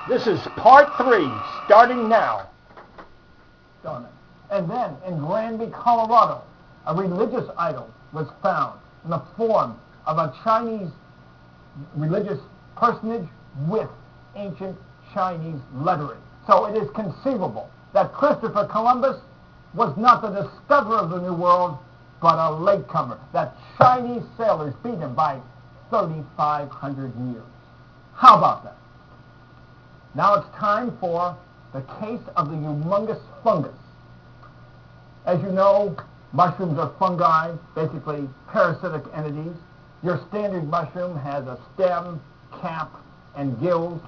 This is part 3, starting now. And then in Granby, Colorado, a religious idol was found in the form of a Chinese religious personage with ancient Chinese lettering. So it is conceivable that Christopher Columbus was not the discoverer of the New World, but a latecomer, that Chinese sailors beat him by 3,500 years. How about that? Now it's time for the case of the humongous fungus. As you know, mushrooms are fungi, basically parasitic entities. Your standard mushroom has a stem, cap, and gills,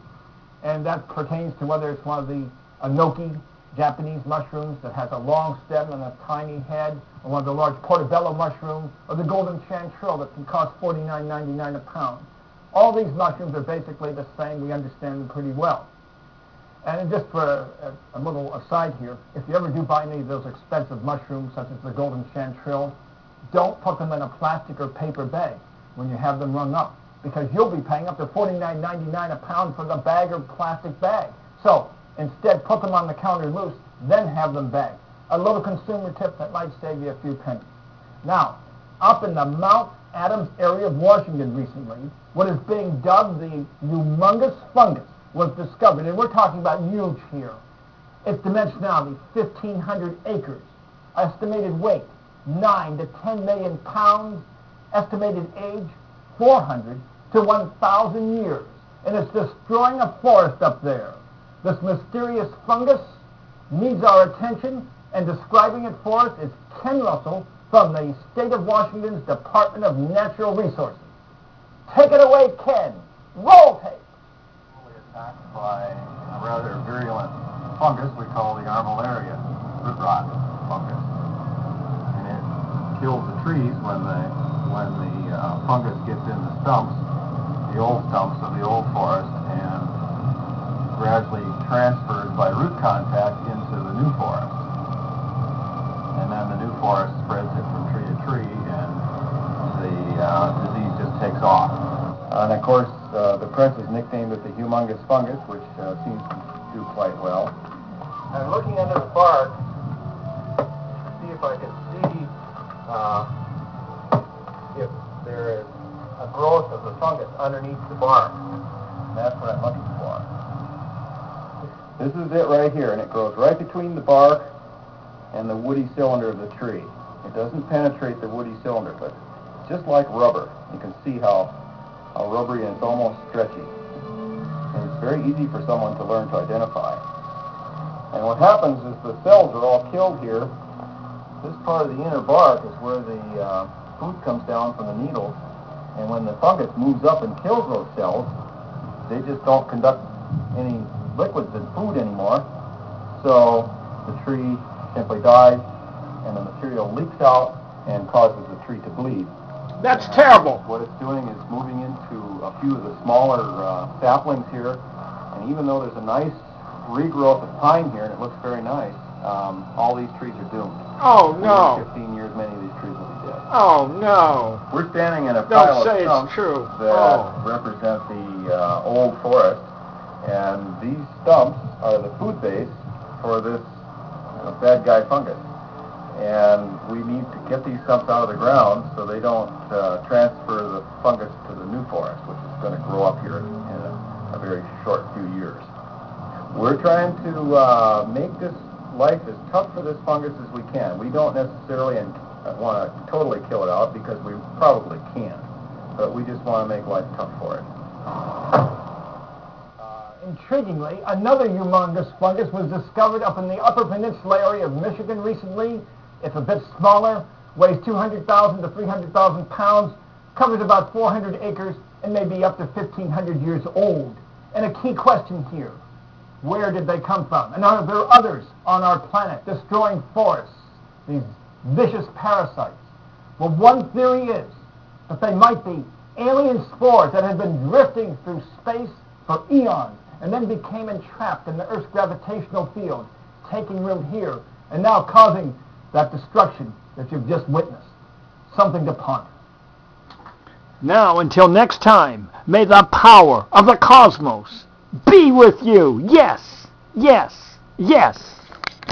and that pertains to whether it's one of the enoki Japanese mushrooms that has a long stem and a tiny head, or one of the large portobello mushrooms, or the golden chanterelle that can cost $49.99 a pound. All these mushrooms are basically the same. We understand them pretty well. And just for a little aside here, if you ever do buy any of those expensive mushrooms, such as the golden chanterelle, don't put them in a plastic or paper bag when you have them rung up, because you'll be paying up to $49.99 a pound for the bag or plastic bag. So instead, put them on the counter loose, then have them bagged. A little consumer tip that might save you a few pennies. Now, up in the Mount Adams area of Washington recently, what is being dubbed the humongous fungus was discovered, and we're talking about huge here. Its dimensionality, 1,500 acres. Estimated weight, 9 to 10 million pounds. Estimated age, 400 to 1,000 years. And it's destroying a forest up there. This mysterious fungus needs our attention, and describing it for us is Ken Russell from the State of Washington's Department of Natural Resources. Take it away, Ken. Roll tape. Attacked by a rather virulent fungus we call the armillaria root rot fungus, and it kills the trees when the fungus gets in the stumps, the old stumps of the old forest, and gradually transfers by root contact into the new forest, and then the new forest spreads it from tree to tree, and the disease just takes off. And of course, the press has nicknamed it the humongous fungus, which seems to do quite well. I'm looking under the bark to see if I can see if there is a growth of the fungus underneath the bark. And that's what I'm looking for. This is it right here, and it grows right between the bark and the woody cylinder of the tree. It doesn't penetrate the woody cylinder, but just like rubber. You can see how rubbery, and it's almost stretchy. And it's very easy for someone to learn to identify. And what happens is the cells are all killed here. This part of the inner bark is where the food comes down from the needles. And when the fungus moves up and kills those cells, they just don't conduct any liquids in food anymore. So the tree simply dies, and the material leaks out and causes the tree to bleed. That's terrible. What it's doing is moving into a few of the smaller saplings here, and even though there's a nice regrowth of pine here, and it looks very nice, all these trees are doomed. Oh, no. Within 15 years, many of these trees will be dead. Oh, no. We're standing in a pile of Don't say stumps it's true. that represent the old forest, and these stumps are the food base for this bad guy fungus. And we need to get these stumps out of the ground so they don't transfer the fungus to the new forest, which is going to grow up here in a very short few years. We're trying to make this life as tough for this fungus as we can. We don't necessarily want to totally kill it out, because we probably can't, but we just want to make life tough for it. Intriguingly, another humongous fungus was discovered up in the Upper Peninsula area of Michigan recently. It's a bit smaller, weighs 200,000 to 300,000 pounds, covers about 400 acres, and may be up to 1,500 years old. And a key question here, where did they come from? And are there others on our planet destroying forests, these vicious parasites? Well, one theory is that they might be alien spores that had been drifting through space for eons, and then became entrapped in the Earth's gravitational field, taking root here, and now causing that destruction that you've just witnessed. Something to ponder. Now, until next time, may the power of the cosmos be with you. Yes, yes, yes.